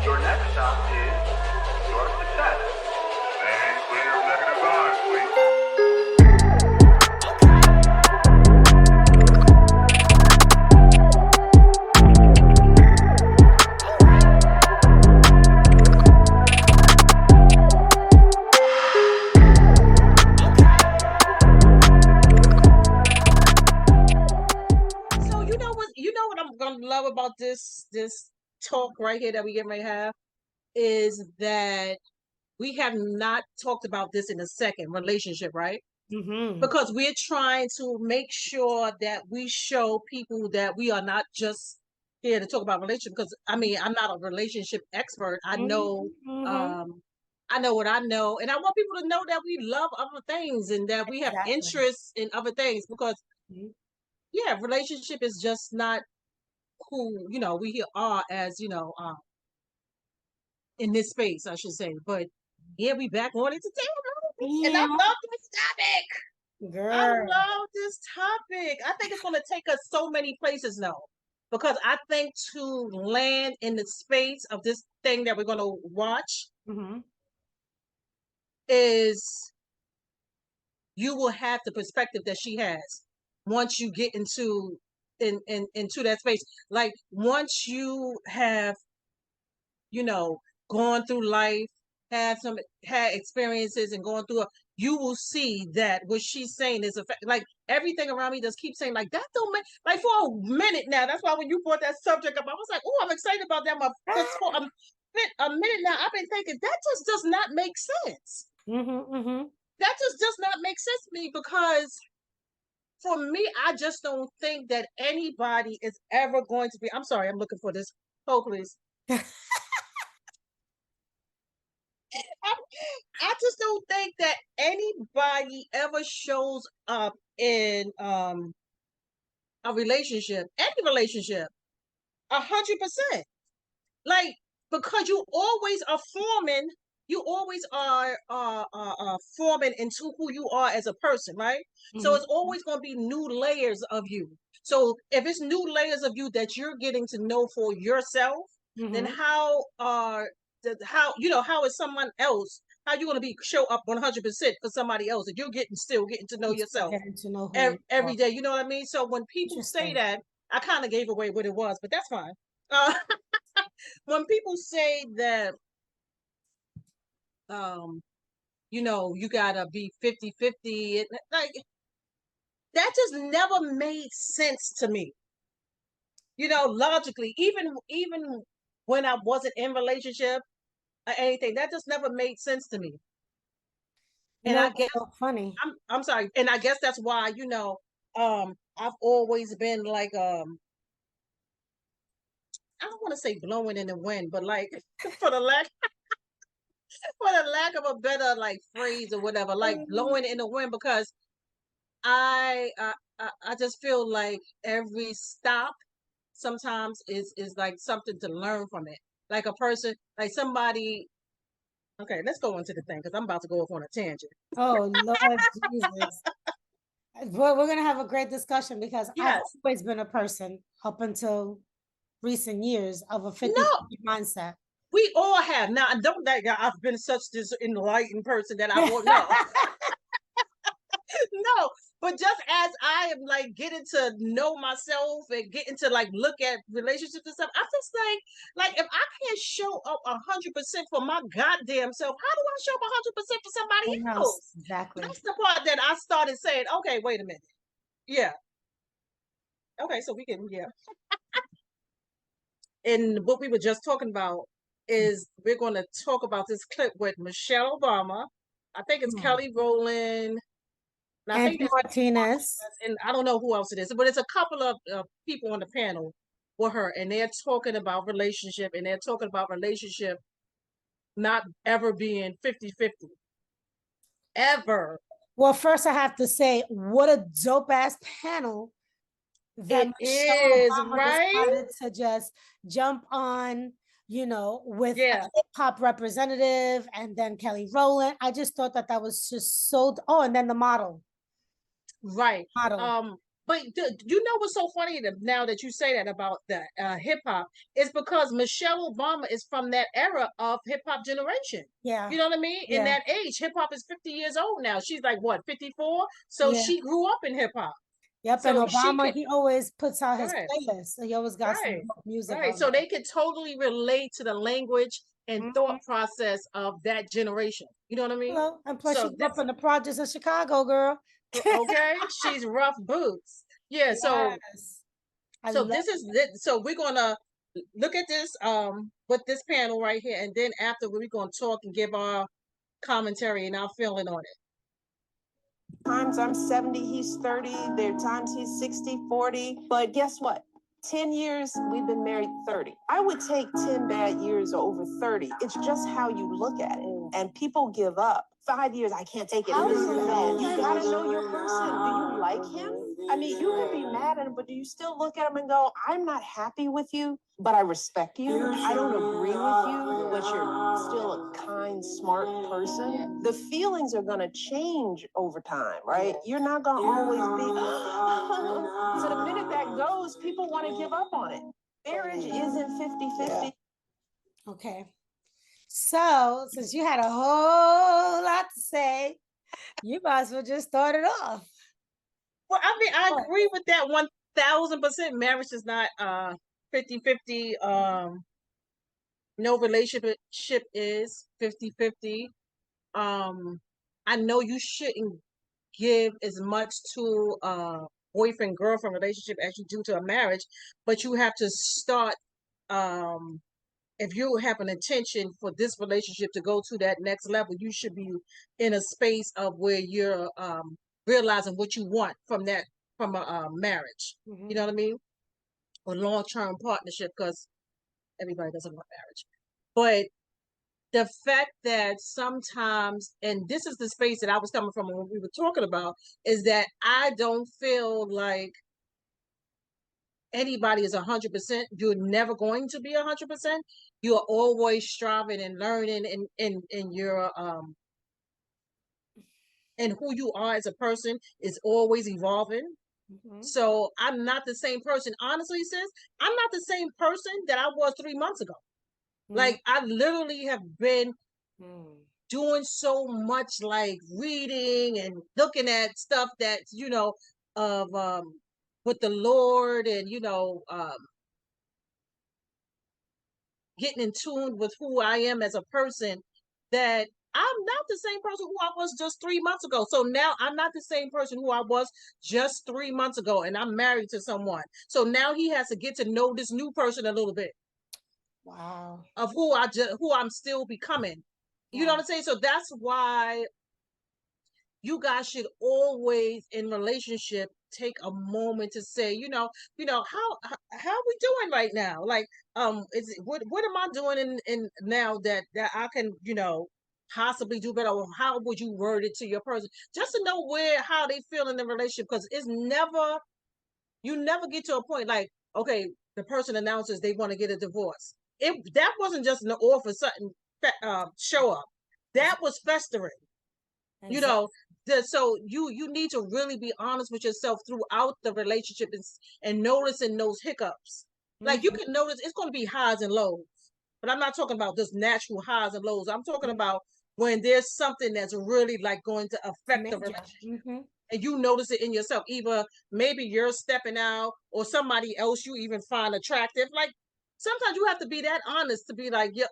Your next stop is your success. And clear of negative vibes, please. So you know what I'm gonna love about this talk right here that we get ready to have is that we have not talked about this in a second relationship, right? Mm-hmm. Because we're trying to make sure that we show people that we are not just here to talk about relationship. Because I mean, I'm not a relationship expert. Mm-hmm. I know what I know, and I want people to know that we love other things and that we have Exactly. interests in other things. Because Mhm. yeah, relationship is just not who we here are as in this space, I should say. But yeah, we back on it today, and I Yeah, love this topic. I girl. love this topic. I think it's going to take us so many places now, because I think to land in the space of this thing that we're going to watch Mm-hmm. is you will have the perspective that she has once you get into that space. Like once you have gone through life, had experiences and going through you will see that what she's saying is a fact. Like everything around me just keeps saying like that don't make like for a minute now. That's why when you brought that subject up, I was like, oh, I'm excited about that. Because for a minute now, I've been thinking that just does not make sense. Mm-hmm. Mm-hmm. That just does not make sense to me because for me, I just don't think that anybody is ever going to be. I'm sorry, I'm looking for this. Hold, please. I just don't think that anybody ever shows up in a relationship, any relationship, 100%. Like because you always are forming into who you are as a person, right? So Mm-hmm. it's always going to be new layers of you. So if it's new layers of you that you're getting to know for yourself, then Mm-hmm. how is someone else? How you going to be show up 100% for somebody else if you're still getting to know It's still yourself getting to know who you every are. day? You know what I mean? So when people say Interesting. that, I kind of gave away what it was, but that's fine. Uh, when people say that um you gotta be 50-50, like that just never made sense to me, logically, even when I wasn't in relationship or anything, that just never made sense to me. You And know I what's guess so funny? I'm sorry, and I guess that's why I've always been like I don't want to say blowing in the wind, but like for the lack of a better like phrase or whatever, like Mm. blowing in the wind, because I uh, I just feel like every stop sometimes is like something to learn from it. Like a person, like somebody. Okay, let's go into the thing because I'm about to go off on a tangent. Oh, Lord Jesus. Well, we're gonna have a great discussion because I've Yes. always been a person up until recent years of a No, 50-50 mindset. we all have. Now, don't that I've been such this enlightened person that I won't know. No, but just as I am like getting to know myself and getting to like look at relationships and stuff, I just like if I can't show up 100% for my goddamn self, how do I show up 100% for somebody Who knows? else? Exactly. That's the part that I started saying, okay, wait a minute. Yeah. Okay, so we can, yeah. And what we were just talking about is we're going to talk about this clip with Michelle Obama. I think it's Hmm. Kelly Rowland. And I think Angie there's Martinez. and I don't know who else it is, but it's a couple of people on the panel with her, and they're talking about relationship, and they're talking about relationship not ever being 50-50. Ever. Well, first I have to say, what a dope ass panel that It Michelle is, Obama right? decided to just jump on, with a Yeah, hip hop representative and then Kelly Rowland. I just thought that that was just so. Oh, and then the model, right. model. Um, But you know what's so funny now that you say that about the hip hop is because Michelle Obama is from that era of hip hop generation. Yeah. You know what I mean? In Yeah. that age, hip hop is 50 years old now. She's like what, 54? So Yeah. she grew up in hip hop. Yep. And So she Obama, can he always puts out his right, playlist. So he always got some right, dope music right. on So there. they can totally relate to the language and Mhm. thought process of that generation. You know what I mean? Hello. And plus, So she grew up this in the projects of Chicago, girl. okay, she's rough boots. Yeah, Yes. I so love this is so we're gonna look at this with this panel right here, and then after we're gonna talk and give our commentary and our feeling on it. Times I'm 70, he's 30. There are times he's 60, 40. But guess what? 10 years, we've been married 30. I would take 10 bad years over 30. It's just how you look at it. And people give up. 5 years, I can't take it. How This is and it? that. You gotta know your person. Do you like him? I mean, you can be mad at him, but do you still look at him and go, I'm not happy with you, but I respect you. I don't agree with you, but you're still a kind, smart person. The feelings are gonna change over time, right? You're not gonna always be. So the minute that goes, people want to give up on it. Marriage isn't 50-50. Okay. So, since you had a whole lot to say, you might as well just start it off. Well, I mean, I What? agree with that 1000%. Marriage is not 50-50. No relationship is 50-50. I know you shouldn't give as much to a boyfriend girlfriend relationship as you do to a marriage, but you have to start if you have an intention for this relationship to go to that next level, you should be in a space of where you're realizing what you want from a marriage. Mhm. You know what I mean? Or long-term partnership, because everybody doesn't want marriage. But the fact that sometimes, and this is the space that I was coming from when we were talking about, is that I don't feel like anybody is 100%. You're never going to be 100%. You're always striving and learning in your and who you are as a person is always evolving. Mhm. So I'm not the same person. Honestly, sis, I'm not the same person that I was 3 months ago. Like I literally have been doing so much like reading and looking at stuff that's, of with the Lord and getting in tune with who I am as a person, that I'm not the same person who I was just 3 months ago. So now I'm not the same person who I was just 3 months ago, and I'm married to someone. So now he has to get to know this new person a little bit Wow. of who I'm still becoming. You know what I'm saying? So that's why you guys should always in relationship take a moment to say, how are we doing right now? Like, what am I doing in now that I can, possibly do better? Or how would you word it to your person just to know how they feel in the relationship? Because you never get to a point like, okay, the person announces they want to get a divorce. That wasn't just an offer, something show up. That was festering. You know, so you need to really be honest with yourself throughout the relationship and noticing those hiccups. Like you can notice it's going to be highs and lows, but I'm not talking about just natural highs and lows. I'm talking about when there's something that's really like going to affect the relationship. And you notice it in yourself. Either maybe you're stepping out or somebody else you even find attractive. Like sometimes you have to be that honest to be like, yeah,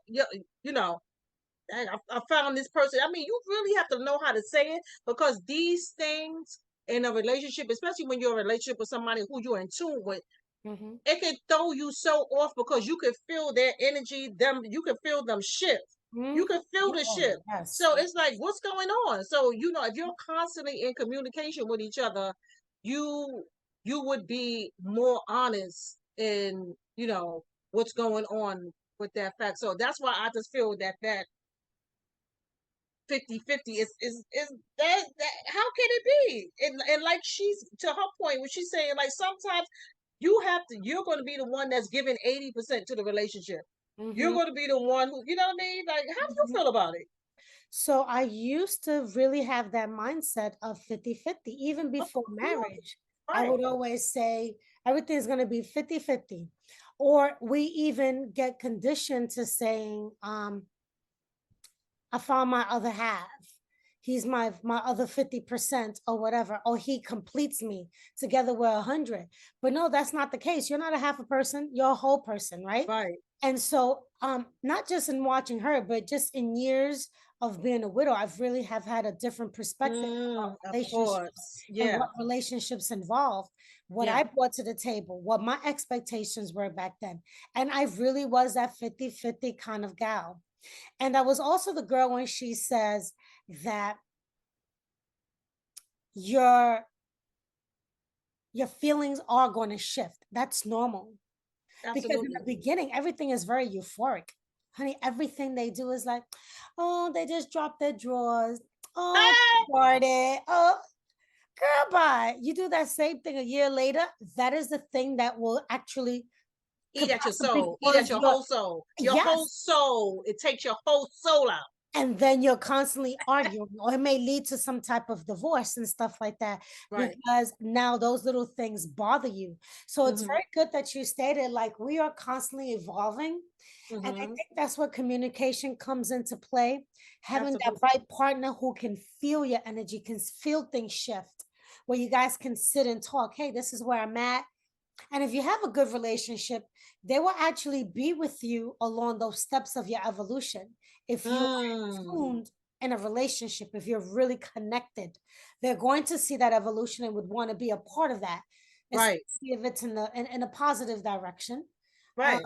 I found this person. I mean, you really have to know how to say it because these things in a relationship, especially when you're in a relationship with somebody who you're in tune with, it can throw you so off because you can feel their energy, you can feel them shift. You can feel the shift. Yes. So it's like, what's going on? So, if you're constantly in communication with each other, you would be more honest in, what's going on with that fact. So that's why I just feel that 50-50 is that how can it be? And like she's to her point when she's saying like sometimes you're going to be the one that's giving 80% to the relationship. You're going to be the one who, you know what I mean? Like how do you feel about it? So I used to really have that mindset of 50-50 even Of before course. marriage. I Right. would always say everything's going to be 50-50. Or we even get conditioned to saying, I found my other half. He's my other 50% or whatever. Or he completes me. Together we're 100. But no, that's not the case. You're not a half a person. You're a whole person, right? Right. And so, not just in watching her, but just in years of being a widow, I've really have had a different perspective about Of relationships course. and Yeah. what relationships involve, what Yeah. I brought to the table, what my expectations were back then. And I really was that 50-50 kind of gal. And I was also the girl when she says that your your feelings are going to shift. That's normal. Because in the Absolutely. beginning, everything is very euphoric. Honey, everything they do is like, oh, they just dropped their drawers. Oh, Ah! they farted. Oh, girl, bye. You do that same thing a year later. That is the thing that will actually Eat could at your possibly soul. Eat at cause your your whole soul. Your whole yes. soul. It takes your whole soul out. And then you're constantly arguing, or it may lead to some type of divorce and stuff like that, Right. because now those little things bother you. So it's Mm-hmm. very good that you stated, like, we are constantly evolving. And I Mm-hmm. think that's where communication comes into play. Having that Absolutely. right partner who can feel your energy, can feel things shift, where you guys can sit and talk. Hey, this is where I'm at. And if you have a good relationship, they will actually be with you along those steps of your evolution. If you are Mm. tuned in a relationship, if you're really connected, they're going to see that evolution and would want to be a part of that, Right. especially if it's in a positive direction. Um, Right.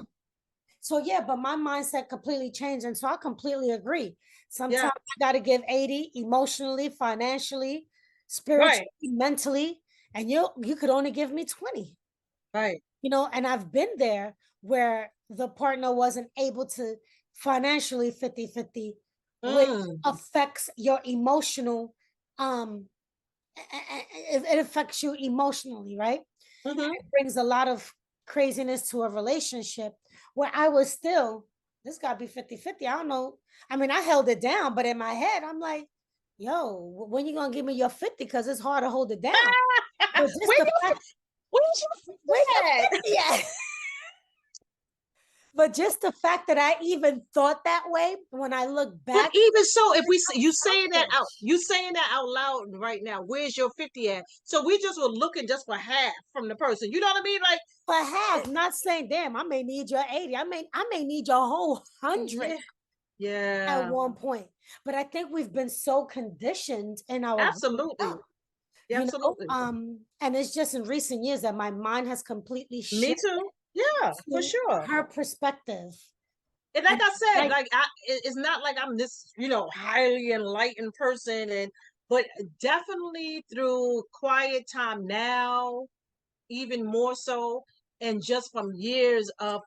so yeah, but my mindset completely changed, and so I completely agree. Yeah. Sometimes you got to give 80 emotionally, financially, Right. spiritually, mentally, and you could only give me 20. Right. And I've been there where the partner wasn't able to financially 50-50, which Mm. affects your emotional, um it affects you emotionally, right? Mm-hmm. It brings a lot of craziness to a relationship where I was still, this gotta be 50-50. I don't know. I mean, I held it down, but in my head, I'm like, yo, when you gonna give me your 50? Because it's hard to hold it down. But just Where the you fact, where's your where your at? 50 at? But just the fact that I even thought that way, when I look But back, even so, if we you so saying that out, selfish. you saying that out loud right now, where's your 50 at? So we just were looking just for half from the person. You know what I mean? Like, For half, not saying, damn, I may need your 80. I may need your whole 100 yeah, at yeah, one point. But I think we've been so conditioned in our growing absolutely, up, absolutely. and it's just in recent years that my mind has completely Me shifted too. Yeah, for to sure. her perspective. And like And I said, like, like it's not like I'm this, highly enlightened person, but definitely through quiet time now, even more so, and just from years of,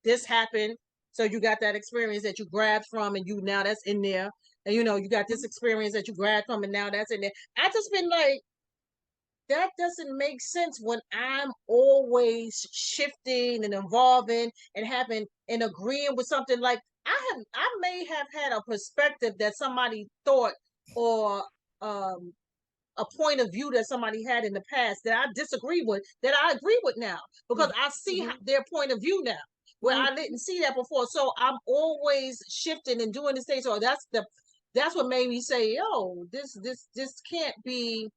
this happened. So you got that experience that you grabbed from, and you now that's in there, and you got this experience that you grabbed from, and now that's in there. I just been like, that doesn't make sense when I'm always shifting and evolving and having and agreeing with something. Like I may have had a perspective that somebody thought, or a point of view that somebody had in the past that I disagree with, that I agree with now, because I see mhm, their point of view now, where mhm, I didn't see that before. So I'm always shifting and doing this thing. So that's what made me say, yo, this can't be,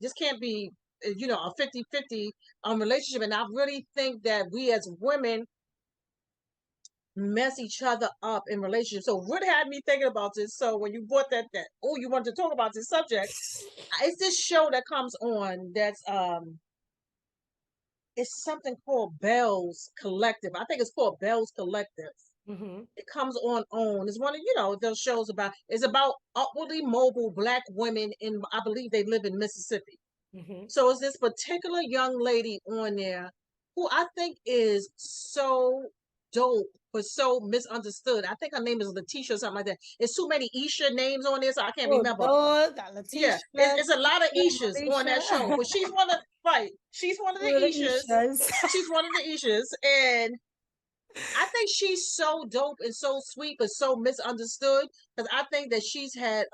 a 50-50 relationship. And I really think that we as women mess each other up in relationships. So what had me thinking about this? So when you brought that, oh, you wanted to talk about this subject, it's this show that comes on that's it's something called Bell's Collective. I think it's called Bell's Collective. mhm, It comes on OWN. It's one of those shows it's about upwardly mobile Black women in, I believe they live in Mississippi. mhm. So it's this particular young lady on there who I think is so dope, but so misunderstood. I think her name is Letitia or something like that. It's too many Isha names on there, so I can't Oh remember. Lord, got Yeah, Letitia, it's a lot of Keisha, Ishas on that show, Alicia. but she's one of right. She's one of the One of the Ishas. Ishas. She's one of the Ishas, and I think she's so dope and so sweet, but so misunderstood, because I think that she's had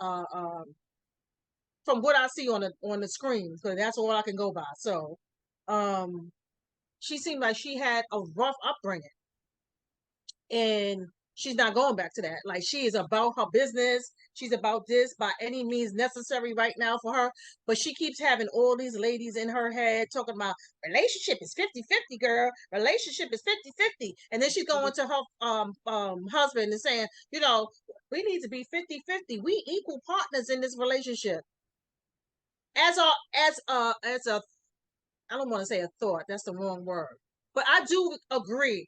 from what I see on the screen, because that's all I can go by. So, she seemed like she had a rough upbringing, and she's not going back to that. Like, she is about her business. She's about this by any means necessary right now for her. But she keeps having all these ladies in her head talking about relationship is 50-50, girl. Relationship is 50-50. And then she's going to her husband and saying, you know, we need to be 50-50. We equal partners in this relationship. As a I don't want to say a thought, that's the wrong word. But I do agree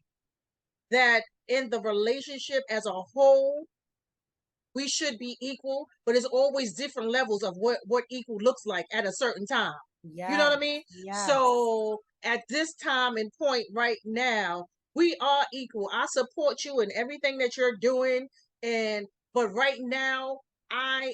that in the relationship as a whole, we should be equal, but it's always different levels of what equal looks like at a certain time. You know what I mean? Yes. So at this time and point right now, we are equal. I support you in everything that you're doing. But right now, I'm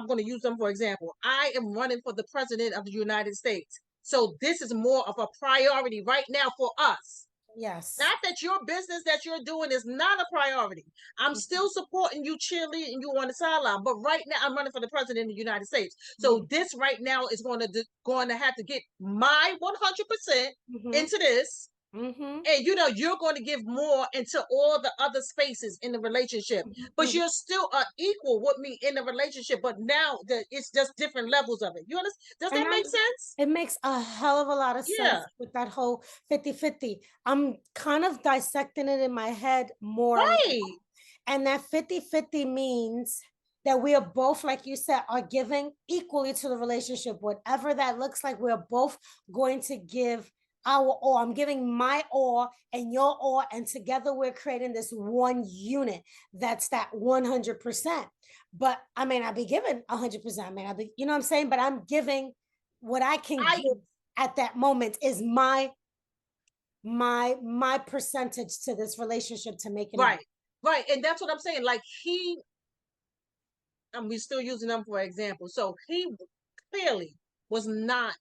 going to use them for example. I am running for the president of the United States. So this is more of a priority right now for us. Yes. Not that your business that you're doing is not a priority. I'm still supporting you, cheerleading you on the sideline. But right now, I'm running for the president of the United States. So this right now is going to have to get my 100% into this. And you're going to give more into all the other spaces in the relationship, but you're still equal with me in the relationship. But now it's just different levels of it. You understand? Does that make sense? It makes a hell of a lot of sense with that whole 50-50. I'm kind of dissecting it in my head more. Right. And that 50-50 means that we are both, like you said, are giving equally to the relationship. Whatever that looks like, we're both going to give our all. I'm giving my all and your all, and together we're creating this one unit that's that 100%. But I may not be giving 100%. I may not be, you know what I'm saying? But I'm giving what I can give at that moment is my percentage to this relationship to make it right. And that's what I'm saying. Like we're still using them for example. So he clearly was not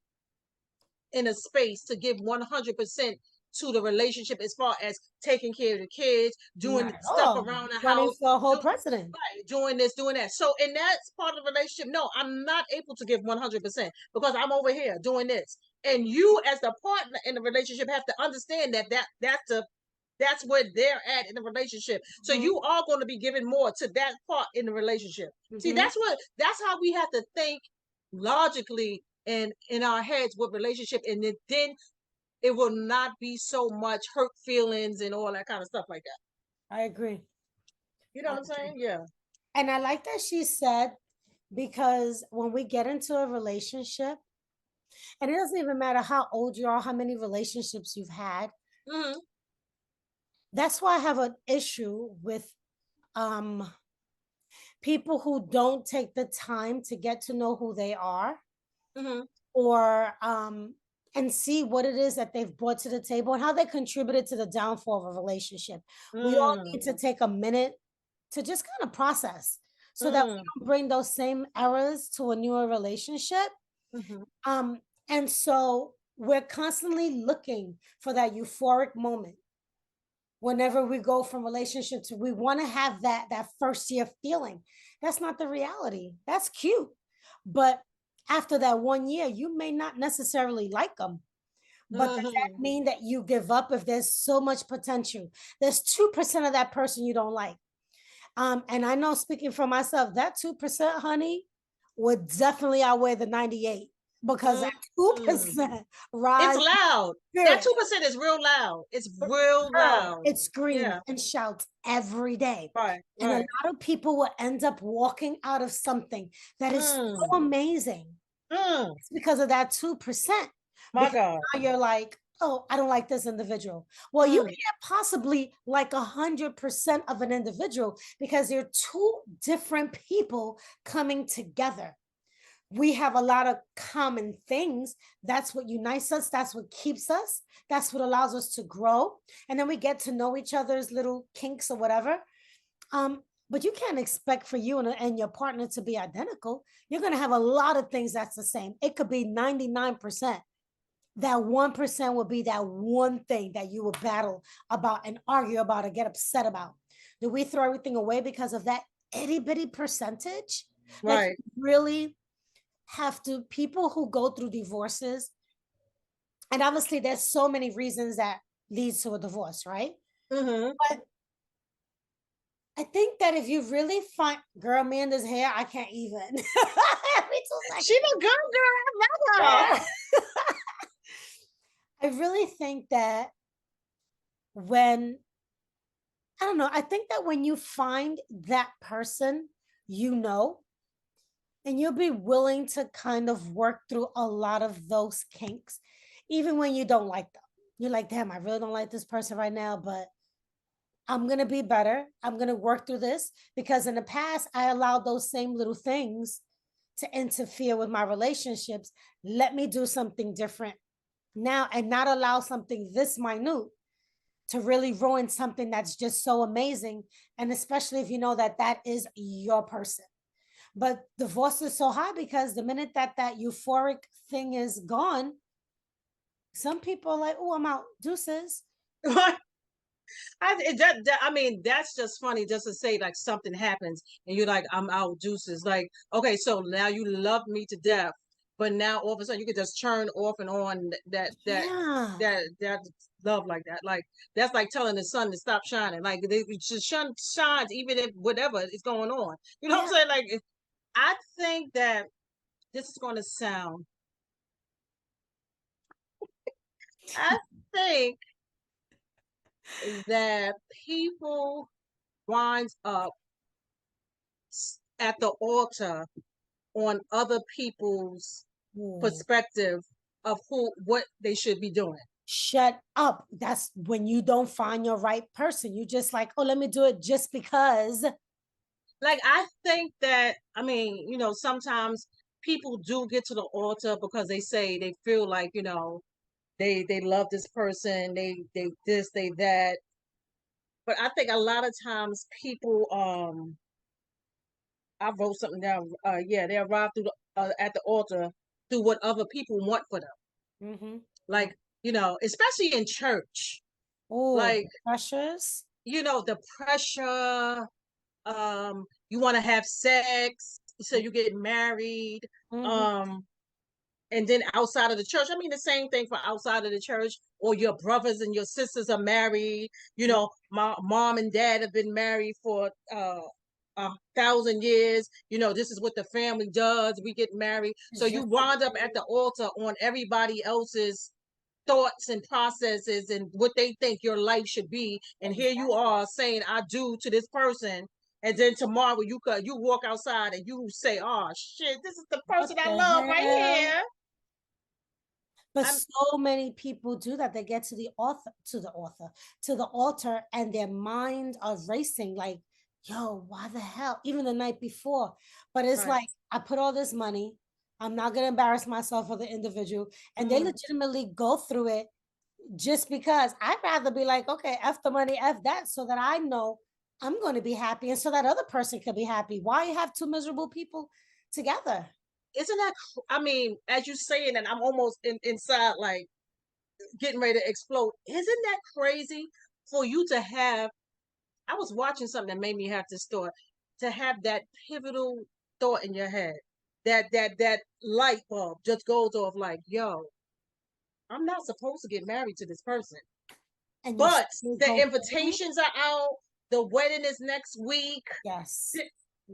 in a space to give 100% to the relationship as far as taking care of the kids, doing stuff around the house, for a whole president, right? Doing this, doing that. So, and that's part of the relationship. No, I'm not able to give 100% because I'm over here doing this. And you, as the partner in the relationship, have to understand that's where they're at in the relationship. So you are going to be giving more to that part in the relationship. See, that's how we have to think logically and in our heads with relationship, and then it will not be so much hurt feelings and all that kind of stuff like that. I agree. You know what I'm saying? Yeah. And I like that she said, because when we get into a relationship, and it doesn't even matter how old you are, how many relationships you've had. That's why I have an issue with people who don't take the time to get to know who they are, or and see what it is that they've brought to the table and how they contributed to the downfall of a relationship. We all need to take a minute to just kind of process so that we don't bring those same errors to a newer relationship. And so we're constantly looking for that euphoric moment. Whenever we go from relationship to, we want to have that first year feeling. That's not the reality. That's cute. But after that 1 year, you may not necessarily like them. But does that mean that you give up if there's so much potential? There's 2% of that person you don't like. And I know, speaking for myself, that 2%, honey, would definitely outweigh the 98. Because that 2% rise. It's loud. That 2% is real loud. It's real loud. It screams and shouts every day. And a lot of people will end up walking out of something that is so amazing. It's because of that 2%. My God. Now you're like, oh, I don't like this individual. Well, you can't possibly like 100% of an individual because they're two different people coming together. We have a lot of common things. That's what unites us. That's what keeps us. That's what allows us to grow. And then we get to know each other's little kinks or whatever. But you can't expect for you and your partner to be identical. You're going to have a lot of things that's the same. It could be 99%. That 1% will be that one thing that you will battle about and argue about or get upset about. Do we throw everything away because of that itty bitty percentage? Right. Really have to, people who go through divorces, and obviously there's so many reasons that leads to a divorce, right? Mm-hmm. But I think that if you really find, girl, Amanda's hair, I can't even. Every 2 She the good girl. I love her. seconds. I really think that when, I don't know, I think that when you find that person, you know, and you'll be willing to kind of work through a lot of those kinks, even when you don't like them. You're like, damn, I really don't like this person right now, but I'm going to be better. I'm going to work through this because in the past, I allowed those same little things to interfere with my relationships. Let me do something different now and not allow something this minute to really ruin something that's just so amazing. And especially if you know that that is your person. But divorce is so high because the minute that that euphoric thing is gone, some people are like, oh, I'm out. Deuces. I mean, that's just funny just to say like something happens and you're like, I'm out juices. Like, okay, so now you love me to death, but now all of a sudden you can just turn off and on Yeah. that love like that. Like that's like telling the sun to stop shining. Like the sun shines even if whatever is going on. You know what I'm saying? Like I think that this is going to sound. I think that people winds up at the altar on other people's perspective of what they should be doing. Shut up. That's when you don't find your right person. You just like, oh, let me do it just because. Like I think that sometimes people do get to the altar because they say they feel like they love this person, they this, they that. But I think a lot of times people I wrote something down. They arrive through at the altar through what other people want for them. Mm-hmm. Like, especially in church. Oh, Like, pressures. The pressure, you want to have sex, so you get married. Mm-hmm. And then outside of the church, I mean the same thing for outside of the church, or your brothers and your sisters are married. My mom and dad have been married for 1,000 years. This is what the family does. We get married. So you wind up at the altar on everybody else's thoughts and processes and what they think your life should be. And here you are saying, I do to this person. And then tomorrow you walk outside and you say, oh shit, this is the person I love right here. But so many people do that. They get to the altar, and their minds are racing like, yo, why the hell? Even the night before. But it's like, I put all this money. I'm not going to embarrass myself or the individual. And they legitimately go through it just because. I'd rather be like, okay, F the money, F that, so that I know I'm going to be happy and so that other person can be happy. Why you have two miserable people together? Isn't that, as you saying, and I'm almost inside, like getting ready to explode. Isn't that crazy for you to have? I was watching something that made me have this thought, to have that pivotal thought in your head, that light bulb just goes off like, yo, I'm not supposed to get married to this person. But the invitations are out. The wedding is next week. Yes.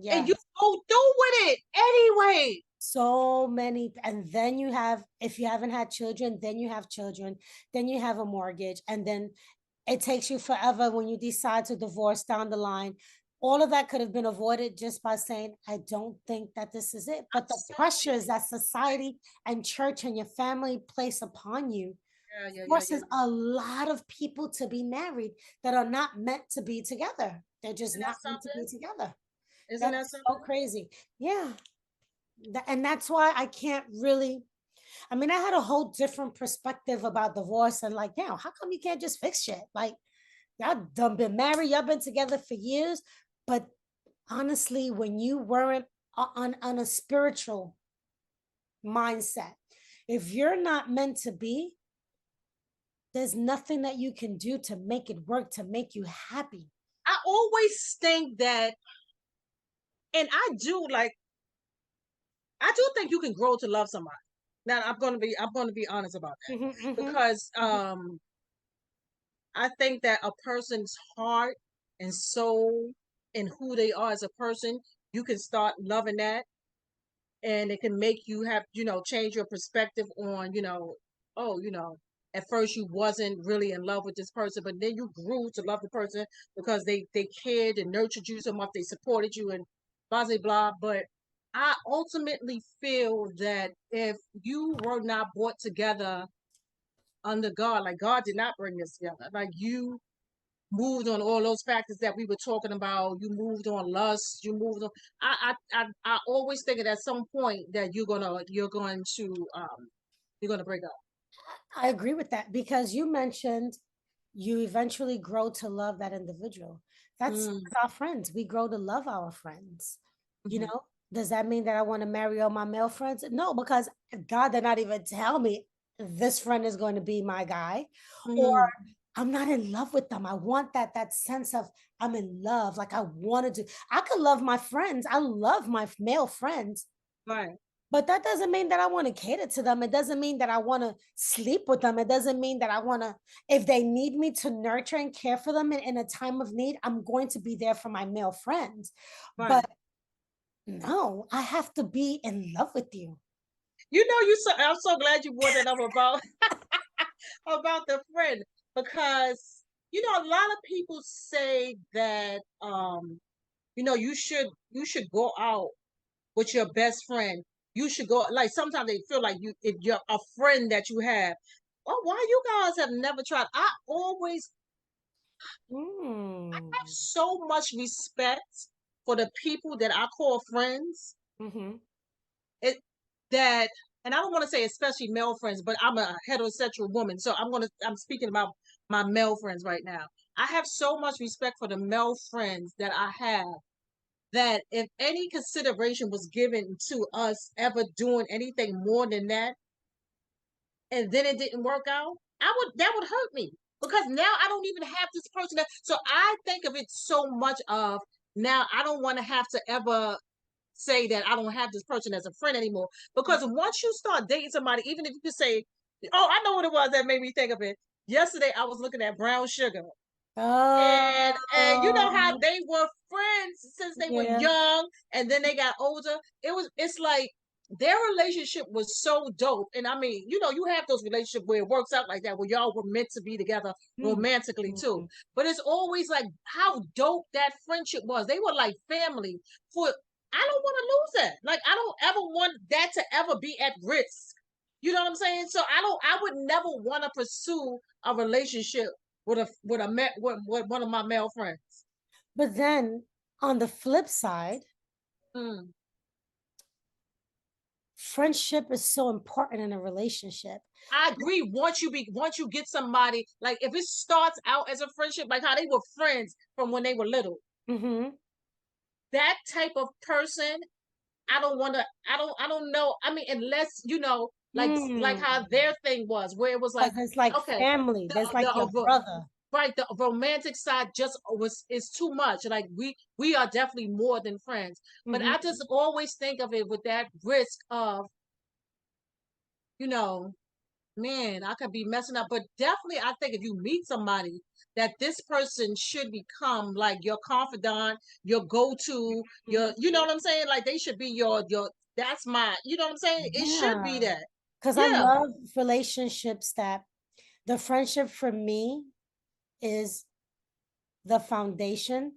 And you go through with it anyway. So many. And then you have, if you haven't had children, then you have children, then you have a mortgage, and then it takes you forever when you decide to divorce down the line. All of that could have been avoided just by saying, I don't think that this is it. But the pressures that society and church and your family place upon you forces a lot of people to be married that are not meant to be together. They're just not meant to be together. Isn't that so crazy? Yeah. And that's why I can't really, I mean, I had a whole different perspective about divorce and like, how come you can't just fix shit? Like, y'all done been married, y'all been together for years. But honestly, when you weren't on a spiritual mindset, if you're not meant to be, there's nothing that you can do to make it work, to make you happy. I always think that, and I do, like, I do think you can grow to love somebody. Now I'm gonna be honest about that Hmm. Hmm. because I think that a person's heart and soul and who they are as a person, you can start loving that, and it can make you have, change your perspective on, oh, at first you wasn't really in love with this person, but then you grew to love the person because they cared and nurtured you so much, they supported you and blah blah blah. But I ultimately feel that if you were not brought together under God, like God did not bring us together, like you moved on all those factors that we were talking about. You moved on lust. You moved on. I always think that at some point that you're gonna break up. I agree with that because you mentioned you eventually grow to love that individual. That's Mm, our friends. We grow to love our friends. You mhm. know, does that mean that I want to marry all my male friends? No, because God did not even tell me this friend is going to be my guy, or Mm, I'm not in love with them. I want that sense of I'm in love. Like I wanted to. I could love my friends. I love my male friends, right, but that doesn't mean that I want to cater to them. It doesn't mean that I want to sleep with them. It doesn't mean that I want to, if they need me to nurture and care for them in a time of need, I'm going to be there for my male friends. right. But no, I have to be in love with you. I'm so glad you brought that up about about the friend because a lot of people say that you should go out with your best friend. You should go, like, sometimes they feel like if you're a friend that you have. Oh, why you guys have never tried? I always have Mm. so much respect for the people that I call friends. Hmm. It that and I don't want to say especially male friends, but I'm a heterosexual woman, so I'm speaking about my male friends right now. I have so much respect for the male friends that I have that if any consideration was given to us ever doing anything more than that, and then it didn't work out, that would hurt me because now I don't even have this person. So I think of it so much of now I don't want to have to ever say that I don't have this person as a friend anymore because once you start dating somebody, even if you can say, "Oh, I know what it was that made me think of it." Yesterday, I was looking at Brown Sugar, and you know how Oh, they were friends since they were yeah. young and then they got older. It's like their relationship was so dope. And I mean, you have those relationships where it works out like that, where y'all were meant to be together Mhm. romantically too. But it's always like how dope that friendship was. They were like family. For I don't want to lose that. Like I don't ever want that to ever be at risk. You know what I'm saying? So I would never want to pursue a relationship with one of my male friends. But then on the flip side, Mm. friendship is so important in a relationship. I agree. Once you get somebody, like if it starts out as a friendship, like how they were friends from when they were little, Hmm. that type of person, I don't want to. I don't know. I mean, unless like how Mm. their thing was, where it was like, Because it's like okay, family. That's like your the brother. right, the romantic side just was is too much. Like we are definitely more than friends, but I Hmm. just always think of it with that risk of you know man, I could be messing up. But definitely, I think if you meet somebody, that this person should become like your confidant, your go-to, you know what I'm saying? Like they should be your. That's my, you know what I'm saying? It should Yeah. be that. Because I Yeah. love relationships that the friendship for me is the foundation.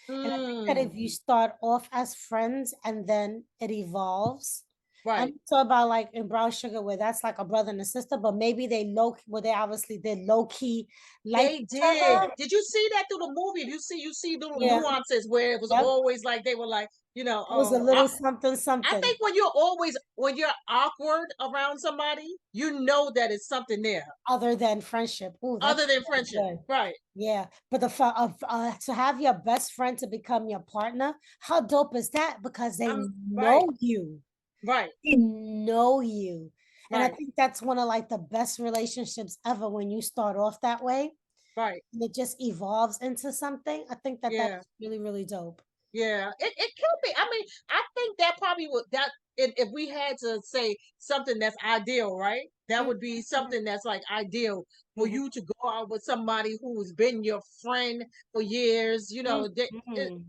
And I think that if Mm, you start off as friends and then it evolves, I'm right. talking about like in Brown Sugar where that's like a brother and a sister, but maybe they obviously did low key like They each did. other. Did you see that through the movie? You see little Yeah. nuances where it was Yep. always like they were like, It was a oh, little something I something think when you're awkward around somebody, you know that it's something there other than friendship. Ooh, other than that's friendship. good. Right. Yeah, but to have your best friend to become your partner, how dope is that? Because they I'm right. know you. Right. They know you. And I Right. think that's one of like the best relationships ever when you start off that way Right. and it just evolves into something. I think that Yeah. that's really, really dope. Yeah, it could be. I mean, I think that probably would that if we had to say something that's ideal, right? That would be Mhm, something that's like ideal for mhm, you to go out with somebody who's been your friend for years. You know, mhm.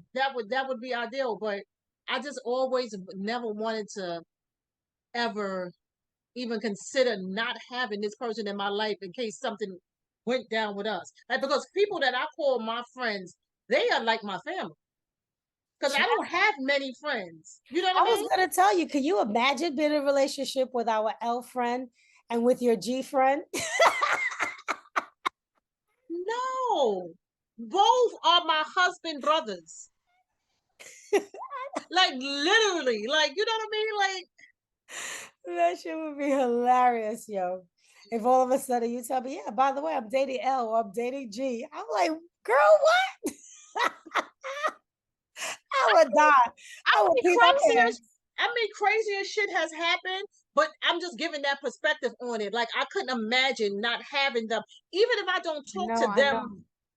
that would be ideal. But I just always never wanted to ever even consider not having this person in my life in case something went down with us. Like because people that I call my friends, they are like my family. Because I don't have many friends. You know what I I was mean? gonna tell you, can you imagine being in a relationship with our L friend and with your G friend? No. Both are my husband brothers. Like literally. Like, you know what I mean? Like, That shit would be hilarious, yo. If all of a sudden you tell me, yeah, by the way, I'm dating L or I'm dating G, I'm like, girl, what? I would die. I I would mean pee my pants. crazier shit has happened, but I'm just giving that perspective on it. Like I couldn't imagine not having them, even if I don't talk to I them, know.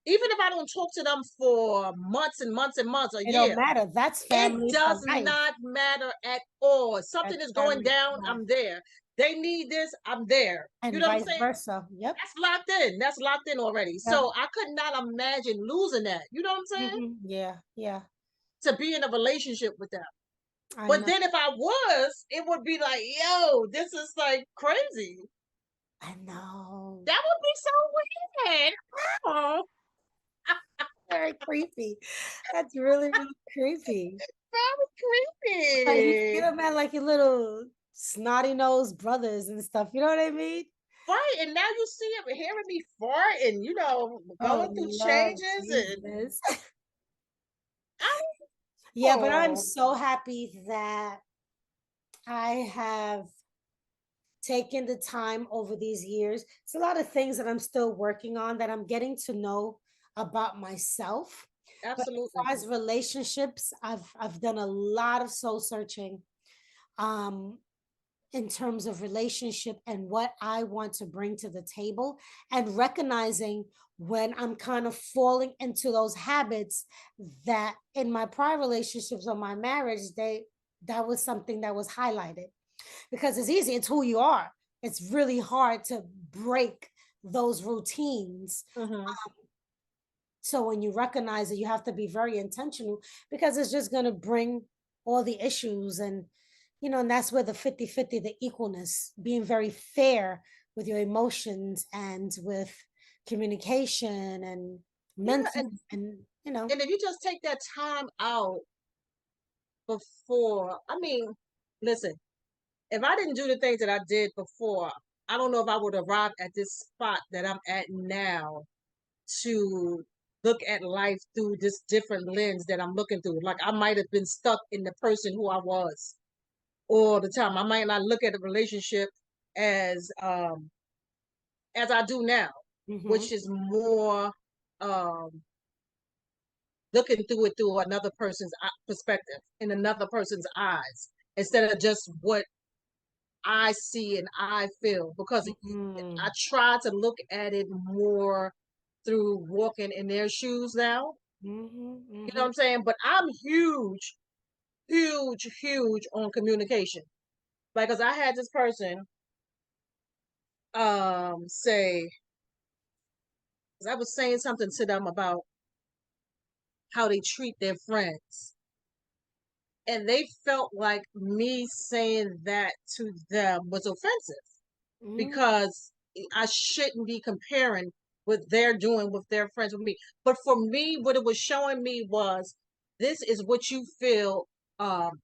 even if I don't talk to them for months and months and months, a It don't year. matter. That's It family for does life. not matter at all. Something That's is going family down, for life. I'm there. They need this, I'm there. You And know what I'm vice saying? versa. Yep. That's locked in. That's locked in already. Yep. So I could not imagine losing that. You know what I'm saying? Yeah. Yeah. To be in a relationship with them. I But know. then if I was, it would be like, yo, this is like crazy. I know. That would be so weird. Oh, Very creepy. That's really, really creepy. very Like you see creepy. them at like your little snotty nosed brothers and stuff. You know what I mean? Right. And now you see him hearing me fart and, you know, Oh going through Lord changes and Jesus. I Yeah, but I'm oh, so happy that I have taken the time over these years. It's a lot of things that I'm still working on that I'm getting to know about myself. But as absolutely. far as relationships, I've done a lot of soul searching um in terms of relationship and what I want to bring to the table and recognizing when I'm kind of falling into those habits that in my prior relationships or my marriage that was something that was highlighted because it's easy, it's who you are. It's really hard to break those routines. Hmm. So when you recognize it, you have to be very intentional because it's just going to bring all the issues and that's where the 50-50, the equalness, being very fair with your emotions and with communication and Yeah, mental and and if you just take that time out before, I mean, listen, if I didn't do the things that I did before, I don't know if I would arrive at this spot that I'm at now to look at life through this different lens that I'm looking through. Like I might have been stuck in the person who I was all the time. I might not look at a relationship as as I do now, mm-hmm, which is more um looking through it through another person's perspective in another person's eyes instead of just what I see and I feel because mm-hmm, I try to look at it more through walking in their shoes now. mm-hmm, You know mm-hmm. what I'm saying? But I'm huge, huge, huge on communication. Like, cause I had this person say, cause I was saying something to them about how they treat their friends. And they felt like me saying that to them was offensive Mm-hmm. because I shouldn't be comparing what they're doing with their friends with me. But for me, what it was showing me was this is what you feel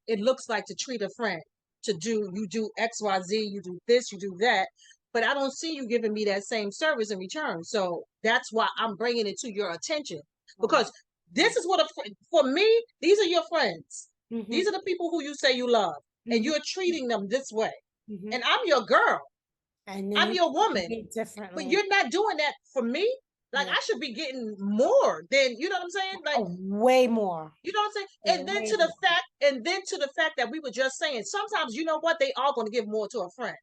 it looks like to treat a friend. To do you do XYZ, you do this, you do that. But I don't see you giving me that same service in return. So that's why I'm bringing it to your attention Oh, because this is what for me, these are your friends. mm-hmm, These are the people who you say you love, and mm-hmm, you're treating them this way. mm-hmm. And I'm your girl. And then I'm you your woman, behave but differently. you're not doing that for me. Like Yeah. I should be getting more than you know what I'm saying. Like Oh, way more. you know what I'm saying. Way more. And then to the fact that we were just saying, sometimes you know what they are going to give more to a friend,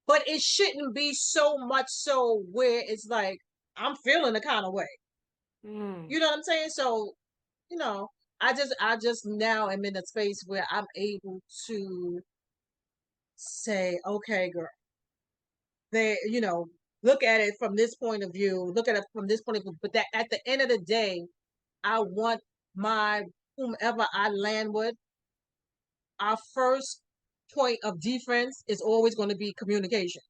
but it shouldn't be so much so where it's like I'm feeling the kind of way. Mm. You know what I'm saying? So you know, I just now am in a space where I'm able to say, okay, girl, they, look at it from this point of view, look at it from this point of view. But that at the end of the day, I want my whomever I land with, our first point of defense is always going to be communication.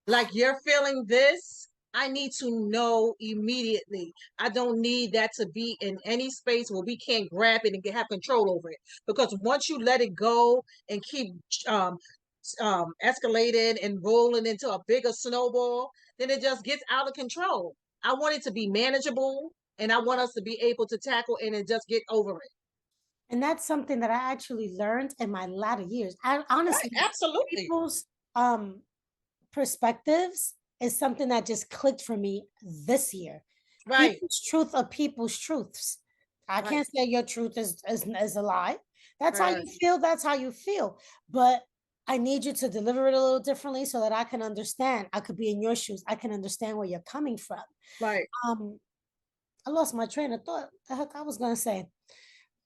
Like, you're feeling this, I need to know immediately. I don't need that to be in any space where we can't grab it and have control over it. Because once you let it go and keep um, escalating and rolling into a bigger snowball, then it just gets out of control. I want it to be manageable, and I want us to be able to tackle it and just get over it. And that's something that I actually learned in my latter years. I honestly, Right, absolutely. people's perspectives is something that just clicked for me this year. Right. People's truth are people's truths. I can't say your truth is a lie. That's how you feel. That's how you feel. But I need you to deliver it a little differently so that I can understand. I could be in your shoes. I can understand where you're coming from. Right. I lost my train of thought. The heck I was gonna say.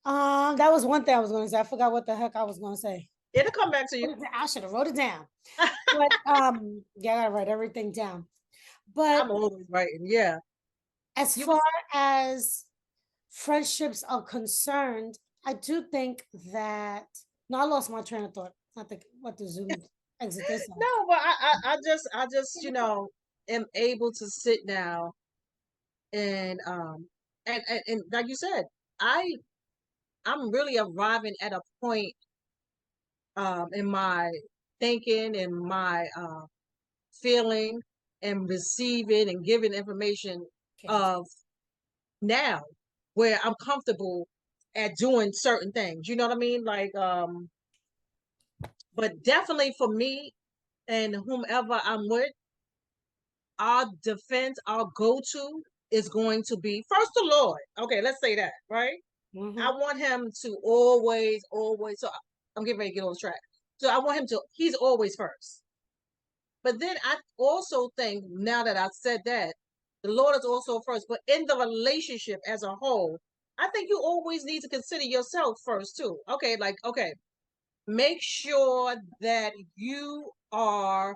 That was one thing I was gonna say. I forgot what the heck I was gonna say. It'll come back to you. I should have wrote it down. But yeah, I gotta write everything down. But I'm always writing, yeah. As far as friendships are concerned, I do think that no, I lost my train of thought. I think what the Zoom exit this. No, but I just am able to sit now and like you said, I'm really arriving at a point in my thinking and my feeling and receiving and giving information of now where I'm comfortable at doing certain things. You know what I mean? Like but definitely for me and whomever I'm with, our defense, our go-to is going to be first the Lord. Okay, let's say that, right? I want him to always, so I'm getting ready to get on track. So I want him to, he's always first. But then I also think, now that I've said that, the Lord is also first. But in the relationship as a whole, I think you always need to consider yourself first too. Okay, like, okay, make sure that you are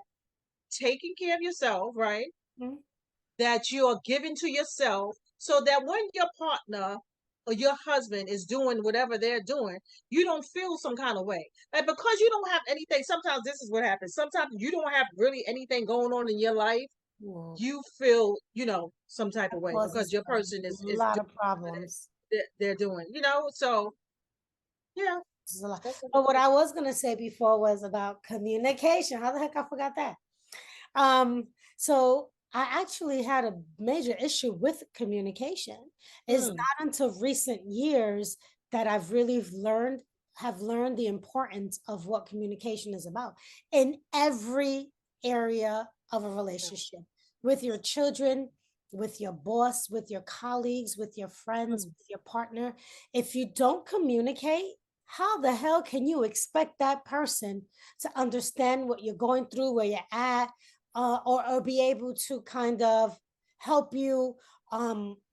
taking care of yourself, right? That you are giving to yourself so that when your partner or your husband is doing whatever they're doing, you don't feel some kind of way. Like, because you don't have anything, sometimes this is what happens. Sometimes you don't have really anything going on in your life. You feel, some type of way because your person is a lot of problems they're doing, so yeah. This is a lot. But what I was gonna say before was about communication. How the heck I forgot that? So I actually had a major issue with communication. It's not until recent years that I've really have learned the importance of what communication is about in every area of a relationship, with your children, with your boss, with your colleagues, with your friends, with your partner. If you don't communicate, how the hell can you expect that person to understand what you're going through, where you're at, or be able to kind of help you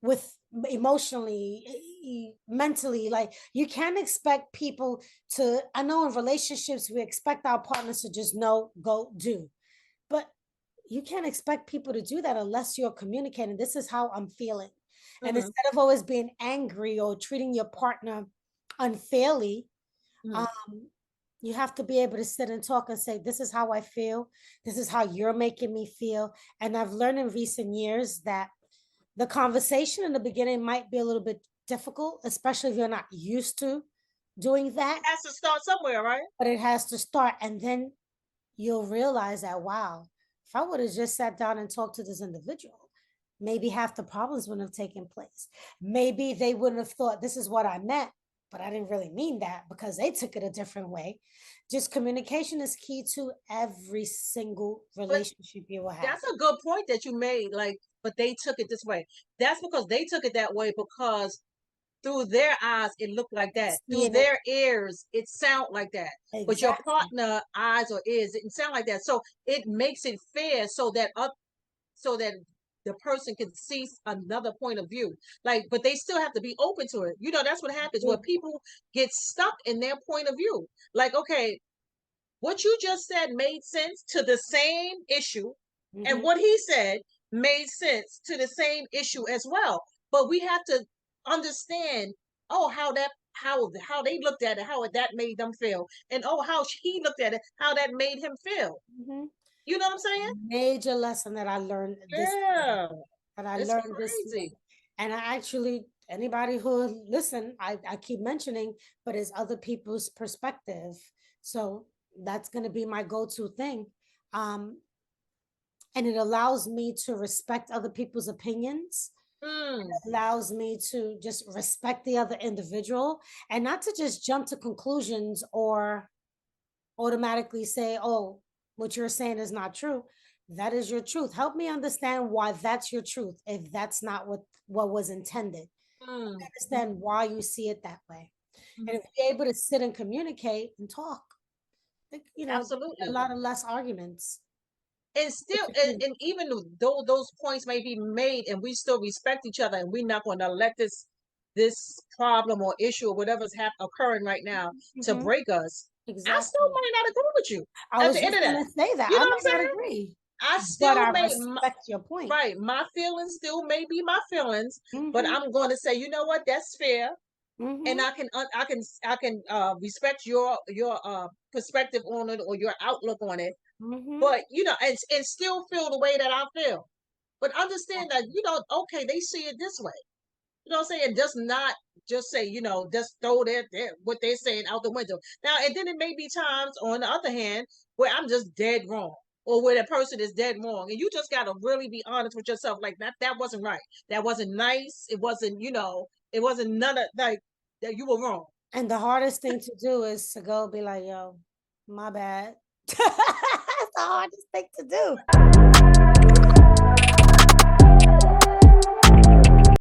with emotionally, mentally? Like, you can't expect people to, I know in relationships, we expect our partners to just know, go, do. But you can't expect people to do that unless you're communicating. This is how I'm feeling. And instead of always being angry or treating your partner unfairly, you have to be able to sit and talk and say, this is how I feel. This is how you're making me feel. And I've learned in recent years that the conversation in the beginning might be a little bit difficult, especially if you're not used to doing that. It has to start somewhere, right? But it has to start. And then you'll realize that, wow, if I would have just sat down and talked to this individual, maybe half the problems wouldn't have taken place. Maybe they wouldn't have thought this is what I meant, but I didn't really mean that because they took it a different way. Just communication is key to every single relationship you will have. That's a good point that you made. Like, but they took it this way. That's because they took it that way because through their eyes, it looked like that. Through their ears, it sound like that. Exactly. But your partner eyes or ears didn't sound like that. So it makes it fair so that the person can see another point of view. Like, but they still have to be open to it. That's what happens when people get stuck in their point of view. Like, okay, what you just said made sense to the same issue, and what he said made sense to the same issue as well. But we have to understand, how they looked at it, how that made them feel, and how he looked at it, how that made him feel. You know what I'm saying? Major lesson that I learned this Yeah, that I it's learned this crazy. and I actually, anybody who listen, I keep mentioning, but it's other people's perspective. So that's going to be my go-to thing. And it allows me to respect other people's opinions. It allows me to just respect the other individual and not to just jump to conclusions or automatically say, oh, what you're saying is not true. That is your truth. Help me understand why that's your truth if that's not what was intended. Understand why you see it that way. And if you're able to sit and communicate and talk, Absolutely. a lot of less arguments. And still, and even though those points may be made, and we still respect each other, and we're not going to let this problem or issue or whatever's occurring right now to break us. Exactly. I still might not agree with you. I was just going to say that. You know I what I'm might saying? not agree. I still may respect your point. Right. My feelings still may be my feelings, but I'm going to say, you know what? That's fair. And I can respect your perspective on it or your outlook on it. But and still feel the way that I feel. But understand that okay, they see it this way. You know what I'm saying? Just not just say, just throw what they're saying out the window. Now, and then it may be times on the other hand where I'm just dead wrong, or where the person is dead wrong. And you just gotta really be honest with yourself. Like that wasn't right. That wasn't nice. It wasn't, it wasn't none of like that you were wrong. And the hardest thing to do is to go be like, yo, my bad. That's the hardest thing to do.